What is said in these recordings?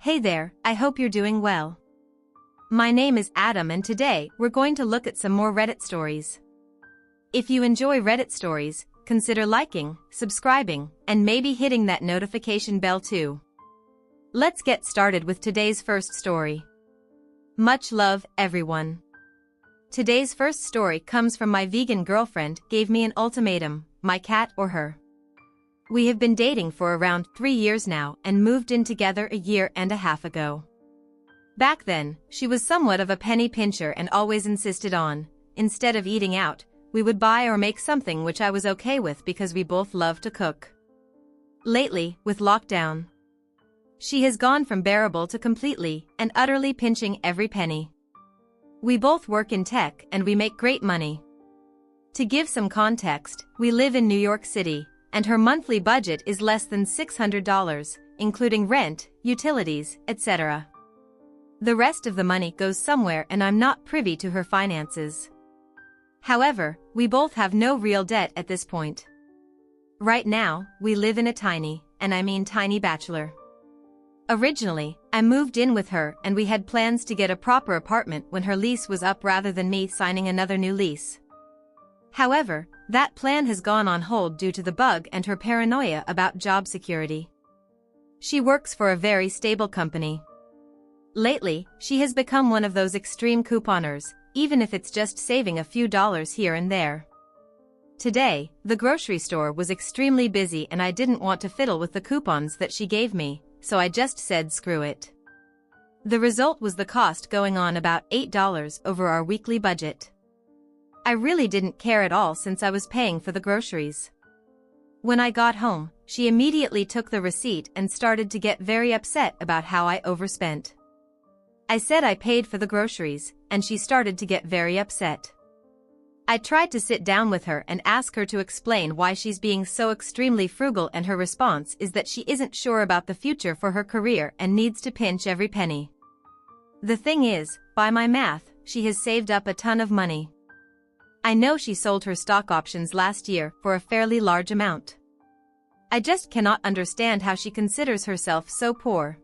Hey there, I hope you're doing well. My name is Adam and today we're going to look at some more Reddit stories. If you enjoy Reddit stories, consider liking, subscribing, and maybe hitting that notification bell too. Let's get started with today's first story. Much love, everyone. Today's first story comes from my vegan girlfriend gave me an ultimatum, my cat or her. We have been dating for around 3 years now and moved in together a year and a half ago. Back then, she was somewhat of a penny pincher and always insisted on, instead of eating out, we would buy or make something which I was okay with because we both love to cook. Lately, with lockdown, she has gone from bearable to completely and utterly pinching every penny. We both work in tech and we make great money. To give some context, we live in New York City, and her monthly budget is less than $600, including rent, utilities, etc. The rest of the money goes somewhere and I'm not privy to her finances. However, we both have no real debt at this point. Right now, we live in a tiny, and I mean tiny bachelor. Originally, I moved in with her and we had plans to get a proper apartment when her lease was up rather than me signing another new lease. However, that plan has gone on hold due to the bug and her paranoia about job security. She works for a very stable company. Lately, she has become one of those extreme couponers, even if it's just saving a few dollars here and there. Today, the grocery store was extremely busy and I didn't want to fiddle with the coupons that she gave me, so I just said screw it. The result was the cost going on about $8 over our weekly budget. I really didn't care at all since I was paying for the groceries. When I got home, she immediately took the receipt and started to get very upset about how I overspent. I said I paid for the groceries, and she started to get very upset. I tried to sit down with her and ask her to explain why she's being so extremely frugal, and her response is that she isn't sure about the future for her career and needs to pinch every penny. The thing is, by my math, she has saved up a ton of money. I know she sold her stock options last year for a fairly large amount. I just cannot understand how she considers herself so poor.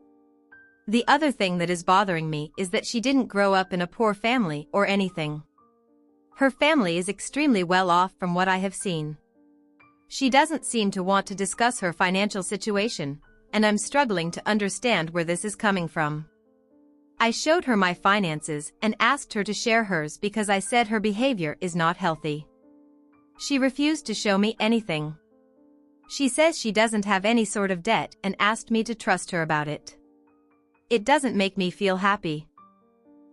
The other thing that is bothering me is that she didn't grow up in a poor family or anything. Her family is extremely well off from what I have seen. She doesn't seem to want to discuss her financial situation, and I'm struggling to understand where this is coming from. I showed her my finances and asked her to share hers because I said her behavior is not healthy. She refused to show me anything. She says she doesn't have any sort of debt and asked me to trust her about it. It doesn't make me feel happy.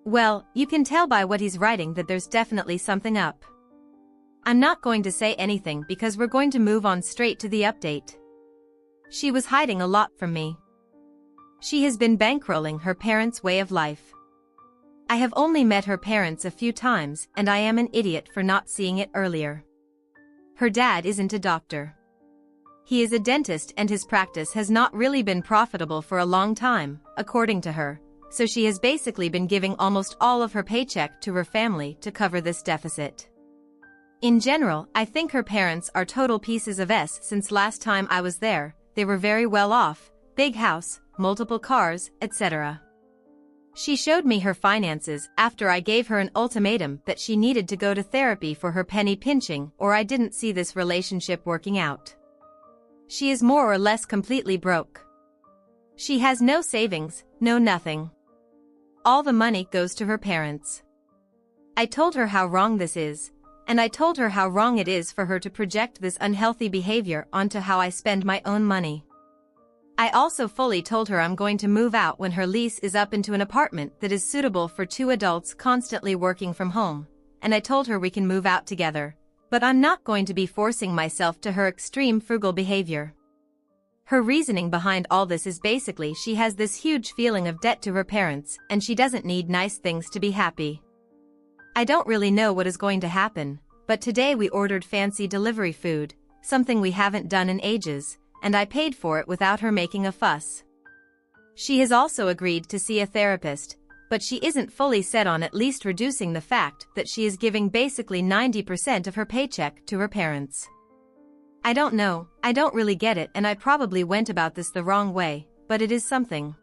Well, you can tell by what he's writing that there's definitely something up. I'm not going to say anything because we're going to move on straight to the update. She was hiding a lot from me. She has been bankrolling her parents' way of life. I have only met her parents a few times and I am an idiot for not seeing it earlier. Her dad isn't a doctor. He is a dentist and his practice has not really been profitable for a long time, according to her, so she has basically been giving almost all of her paycheck to her family to cover this deficit. In general, I think her parents are total pieces of S. Since last time I was there, they were very well off, big house, multiple cars, etc. She showed me her finances after I gave her an ultimatum that she needed to go to therapy for her penny pinching or I didn't see this relationship working out. She is more or less completely broke. She has no savings, no nothing. All the money goes to her parents. I told her how wrong this is, and I told her how wrong it is for her to project this unhealthy behavior onto how I spend my own money. I also fully told her I'm going to move out when her lease is up into an apartment that is suitable for 2 adults constantly working from home, and I told her we can move out together, but I'm not going to be forcing myself to her extreme frugal behavior. Her reasoning behind all this is basically she has this huge feeling of debt to her parents and she doesn't need nice things to be happy. I don't really know what is going to happen, but today we ordered fancy delivery food, something we haven't done in ages, and I paid for it without her making a fuss. She has also agreed to see a therapist, but she isn't fully set on at least reducing the fact that she is giving basically 90% of her paycheck to her parents. I don't know, I don't really get it and I probably went about this the wrong way, but it is something.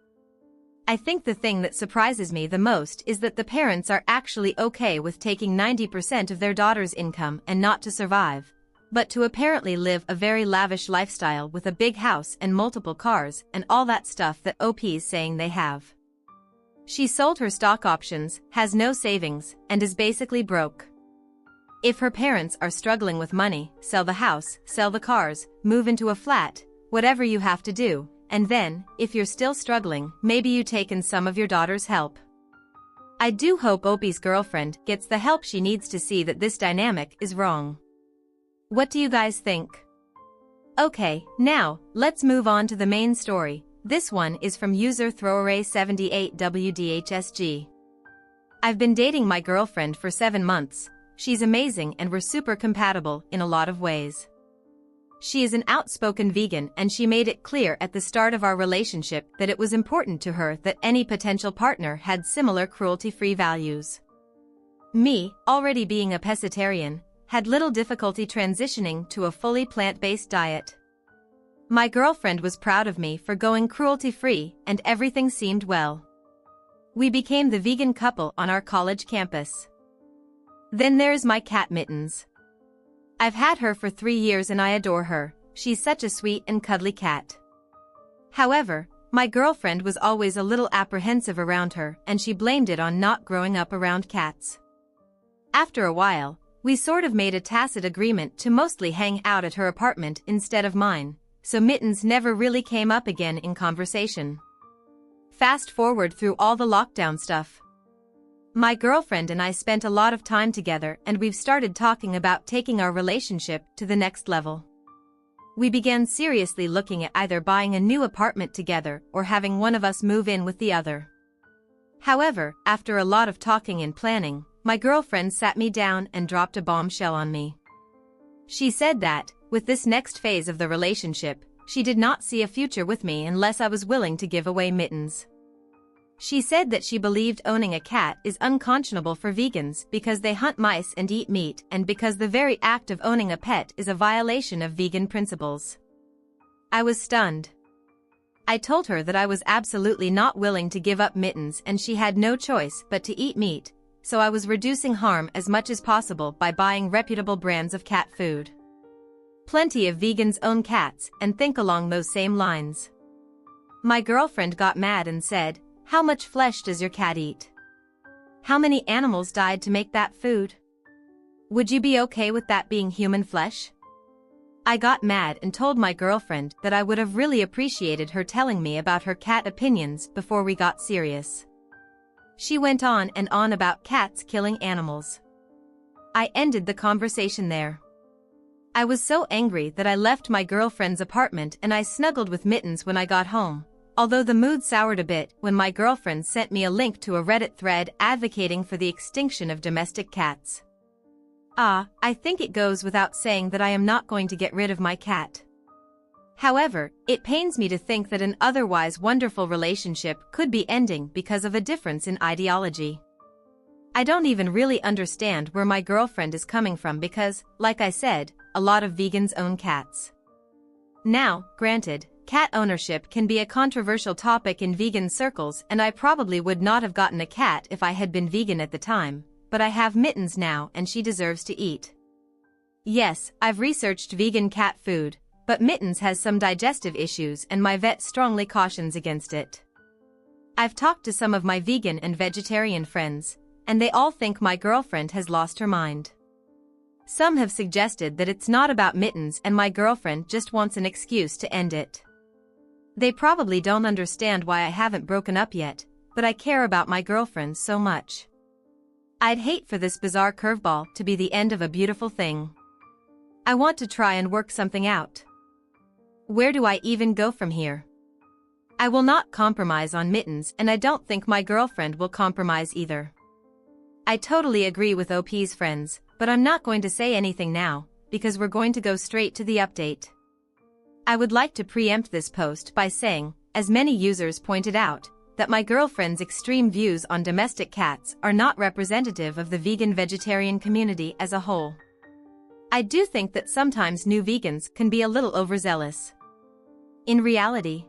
I think the thing that surprises me the most is that the parents are actually okay with taking 90% of their daughter's income and not to survive, but to apparently live a very lavish lifestyle with a big house and multiple cars and all that stuff that OP's saying they have. She sold her stock options, has no savings, and is basically broke. If her parents are struggling with money, sell the house, sell the cars, move into a flat, whatever you have to do, and then, if you're still struggling, maybe you take in some of your daughter's help. I do hope Opie's girlfriend gets the help she needs to see that this dynamic is wrong. What do you guys think? Okay, now, let's move on to the main story. This one is from user throwaway78WDHSG. I've been dating my girlfriend for 7 months. She's amazing and we're super compatible in a lot of ways. She is an outspoken vegan and she made it clear at the start of our relationship that it was important to her that any potential partner had similar cruelty-free values. Me, already being a pescatarian, had little difficulty transitioning to a fully plant-based diet. My girlfriend was proud of me for going cruelty-free and everything seemed well. We became the vegan couple on our college campus. Then there's my cat Mittens. I've had her for 3 years and I adore her. She's such a sweet and cuddly cat. However, my girlfriend was always a little apprehensive around her and she blamed it on not growing up around cats. After a while, we sort of made a tacit agreement to mostly hang out at her apartment instead of mine, so Mittens never really came up again in conversation. Fast forward through all the lockdown stuff. My girlfriend and I spent a lot of time together and we've started talking about taking our relationship to the next level. We began seriously looking at either buying a new apartment together or having one of us move in with the other. However, after a lot of talking and planning, my girlfriend sat me down and dropped a bombshell on me. She said that, with this next phase of the relationship, she did not see a future with me unless I was willing to give away Mittens. She said that she believed owning a cat is unconscionable for vegans because they hunt mice and eat meat and because the very act of owning a pet is a violation of vegan principles. I was stunned. I told her that I was absolutely not willing to give up Mittens and she had no choice but to eat meat, so I was reducing harm as much as possible by buying reputable brands of cat food. Plenty of vegans own cats and think along those same lines. My girlfriend got mad and said, "How much flesh does your cat eat? How many animals died to make that food? Would you be okay with that being human flesh?" I got mad and told my girlfriend that I would have really appreciated her telling me about her cat opinions before we got serious. She went on and on about cats killing animals. I ended the conversation there. I was so angry that I left my girlfriend's apartment and I snuggled with Mittens when I got home. Although the mood soured a bit when my girlfriend sent me a link to a Reddit thread advocating for the extinction of domestic cats. I think it goes without saying that I am not going to get rid of my cat. However, it pains me to think that an otherwise wonderful relationship could be ending because of a difference in ideology. I don't even really understand where my girlfriend is coming from because, like I said, a lot of vegans own cats. Now, granted, cat ownership can be a controversial topic in vegan circles and I probably would not have gotten a cat if I had been vegan at the time, but I have Mittens now and she deserves to eat. Yes, I've researched vegan cat food, but Mittens has some digestive issues and my vet strongly cautions against it. I've talked to some of my vegan and vegetarian friends, and they all think my girlfriend has lost her mind. Some have suggested that it's not about Mittens and my girlfriend just wants an excuse to end it. They probably don't understand why I haven't broken up yet, but I care about my girlfriend so much. I'd hate for this bizarre curveball to be the end of a beautiful thing. I want to try and work something out. Where do I even go from here? I will not compromise on Mittens and I don't think my girlfriend will compromise either. I totally agree with OP's friends, but I'm not going to say anything now, because we're going to go straight to the update. I would like to preempt this post by saying, as many users pointed out, that my girlfriend's extreme views on domestic cats are not representative of the vegan-vegetarian community as a whole. I do think that sometimes new vegans can be a little overzealous. In reality,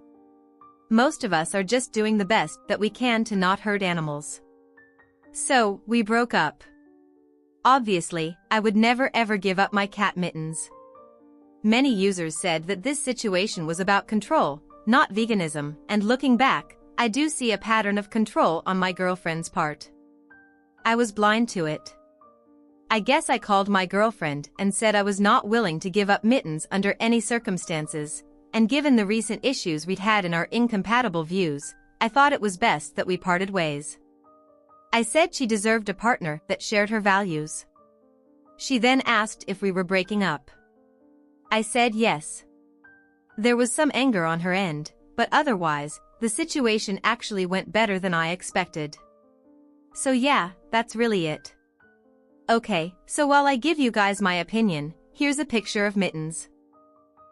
Most of us are just doing the best that we can to not hurt animals. So, we broke up. Obviously, I would never ever give up my cat Mittens. Many users said that this situation was about control, not veganism, and looking back, I do see a pattern of control on my girlfriend's part. I was blind to it. I guess I called my girlfriend and said I was not willing to give up Mittens under any circumstances, and given the recent issues we'd had in our incompatible views, I thought it was best that we parted ways. I said she deserved a partner that shared her values. She then asked if we were breaking up. I said yes. There was some anger on her end, but otherwise, the situation actually went better than I expected. So yeah, that's really it. Okay, so while I give you guys my opinion, here's a picture of Mittens.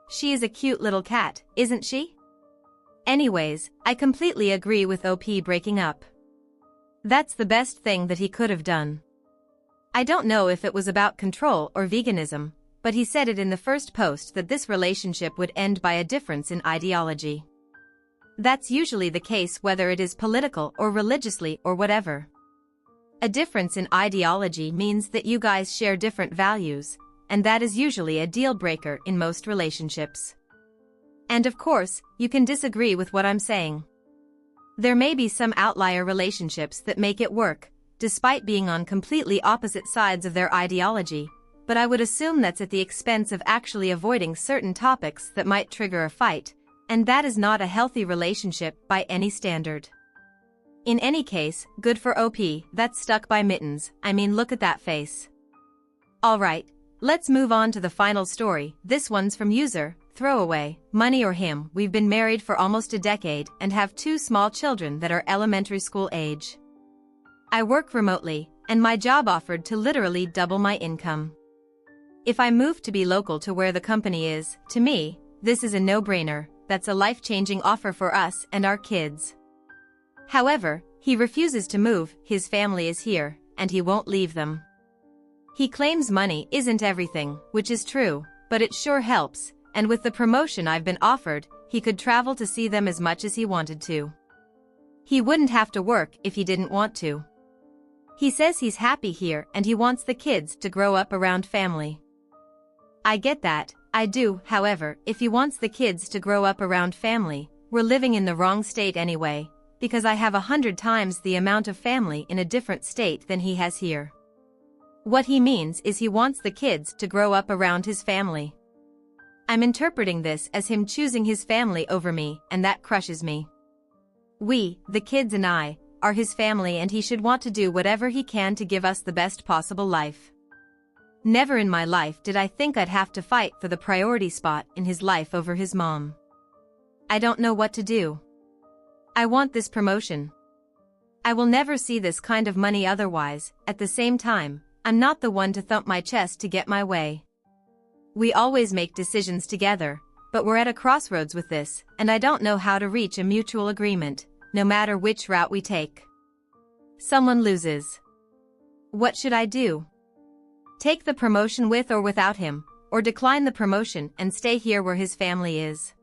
She is a cute little cat, isn't she? Anyways, I completely agree with OP breaking up. That's the best thing that he could have done. I don't know if it was about control or veganism, but he said it in the first post that this relationship would end by a difference in ideology. That's usually the case whether it is political or religiously or whatever. A difference in ideology means that you guys share different values, and that is usually a deal breaker in most relationships. And of course, you can disagree with what I'm saying. There may be some outlier relationships that make it work, despite being on completely opposite sides of their ideology, but I would assume that's at the expense of actually avoiding certain topics that might trigger a fight, and that is not a healthy relationship by any standard. In any case, good for OP, that's stuck by Mittens. I mean, look at that face. Alright, let's move on to the final story. This one's from user Throwaway. Money or him. We've been married for almost a decade and have 2 small children that are elementary school age. I work remotely, and my job offered to literally double my income. If I move to be local to where the company is, to me, this is a no-brainer. That's a life-changing offer for us and our kids. However, he refuses to move. His family is here, and he won't leave them. He claims money isn't everything, which is true, but it sure helps, and with the promotion I've been offered, he could travel to see them as much as he wanted to. He wouldn't have to work if he didn't want to. He says he's happy here and he wants the kids to grow up around family. I get that, I do. However, if he wants the kids to grow up around family, we're living in the wrong state anyway, because I have 100 times the amount of family in a different state than he has here. What he means is he wants the kids to grow up around his family. I'm interpreting this as him choosing his family over me, and that crushes me. We, the kids and I, are his family, and he should want to do whatever he can to give us the best possible life. Never in my life did I think I'd have to fight for the priority spot in his life over his mom. I don't know what to do. I want this promotion. I will never see this kind of money otherwise. At the same time, I'm not the one to thump my chest to get my way. We always make decisions together, but we're at a crossroads with this, and I don't know how to reach a mutual agreement, no matter which route we take. Someone loses. What should I do? Take the promotion with or without him, or decline the promotion and stay here where his family is.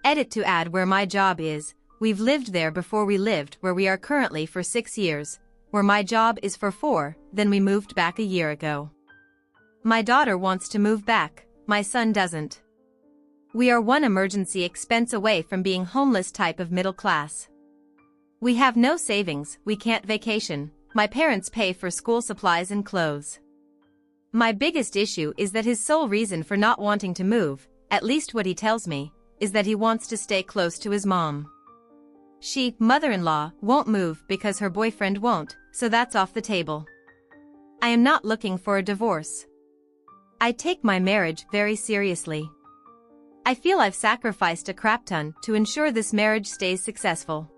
Edit to add where my job is. We've lived there before we lived where we are currently for 6 years, where my job is for 4, then we moved back a year ago. My daughter wants to move back, my son doesn't. We are one emergency expense away from being homeless type of middle class. We have no savings, we can't vacation, my parents pay for school supplies and clothes. My biggest issue is that his sole reason for not wanting to move, at least what he tells me, is that he wants to stay close to his mom. She, mother-in-law, won't move because her boyfriend won't, so that's off the table. I am not looking for a divorce. I take my marriage very seriously. I feel I've sacrificed a crap ton to ensure this marriage stays successful.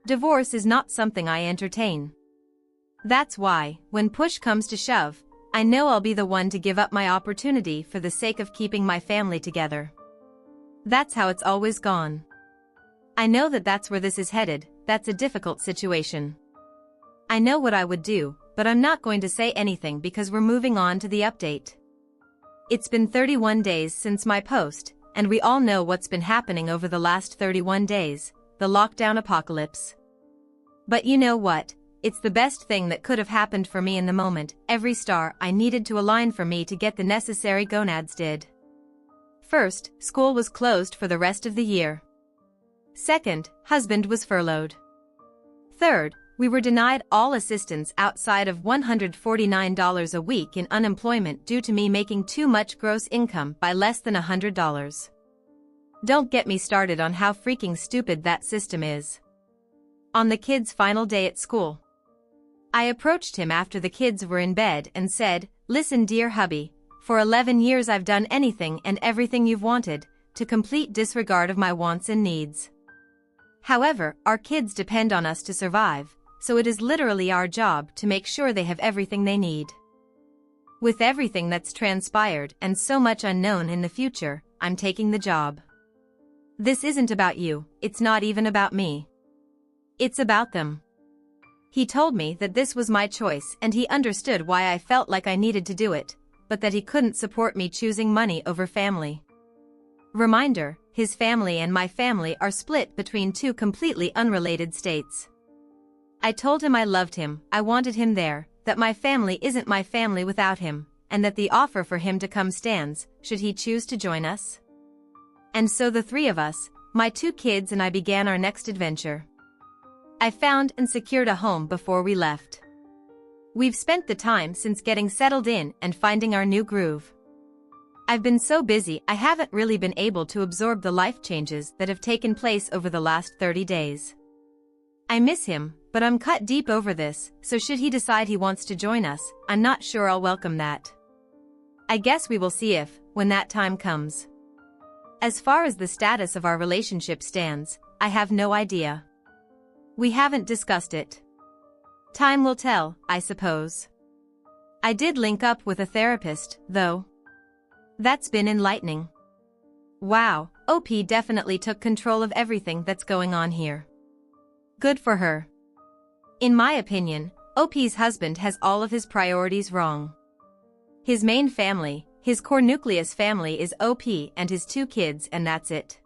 Divorce is not something I entertain. That's why, when push comes to shove, I know I'll be the one to give up my opportunity for the sake of keeping my family together. That's how it's always gone. I know that that's where this is headed. That's a difficult situation. I know what I would do, but I'm not going to say anything because we're moving on to the update. It's been 31 days since my post, and we all know what's been happening over the last 31 days, the lockdown apocalypse. But you know what? It's the best thing that could have happened for me in the moment. Every star I needed to align for me to get the necessary gonads did. First, school was closed for the rest of the year. Second, husband was furloughed. Third, we were denied all assistance outside of $149 a week in unemployment due to me making too much gross income by less than $100. Don't get me started on how freaking stupid that system is. On the kid's final day at school, I approached him after the kids were in bed and said, "Listen, dear hubby, for 11 years I've done anything and everything you've wanted, to complete disregard of my wants and needs. However, our kids depend on us to survive, so it is literally our job to make sure they have everything they need. With everything that's transpired and so much unknown in the future, I'm taking the job. This isn't about you, it's not even about me. It's about them." He told me that this was my choice and he understood why I felt like I needed to do it, but that he couldn't support me choosing money over family. Reminder, his family and my family are split between two completely unrelated states. I told him I loved him, I wanted him there, that my family isn't my family without him, and that the offer for him to come stands, should he choose to join us. And so the three of us, my 2 kids and I, began our next adventure. I found and secured a home before we left. We've spent the time since getting settled in and finding our new groove. I've been so busy I haven't really been able to absorb the life changes that have taken place over the last 30 days. I miss him, but I'm cut deep over this, so should he decide he wants to join us, I'm not sure I'll welcome that. I guess we will see if, when that time comes. As far as the status of our relationship stands, I have no idea. We haven't discussed it. Time will tell, I suppose. I did link up with a therapist, though. That's been enlightening. Wow, OP definitely took control of everything that's going on here. Good for her. In my opinion, OP's husband has all of his priorities wrong. His main family, his core nucleus family, is OP and his 2 kids, and that's it.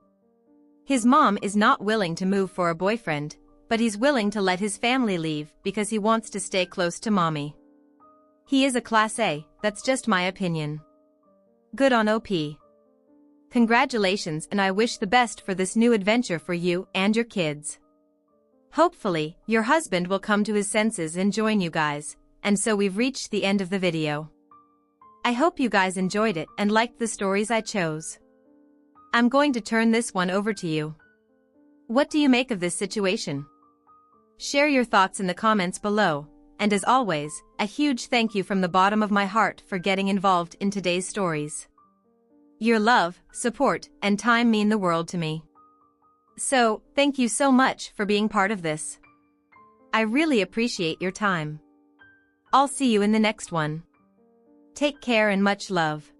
His mom is not willing to move for a boyfriend, but he's willing to let his family leave because he wants to stay close to mommy. He is a class A, that's just my opinion. Good on OP. Congratulations, and I wish the best for this new adventure for you and your kids. Hopefully, your husband will come to his senses and join you guys, and so we've reached the end of the video. I hope you guys enjoyed it and liked the stories I chose. I'm going to turn this one over to you. What do you make of this situation? Share your thoughts in the comments below, and as always, a huge thank you from the bottom of my heart for getting involved in today's stories. Your love, support, and time mean the world to me. So, thank you so much for being part of this. I really appreciate your time. I'll see you in the next one. Take care and much love.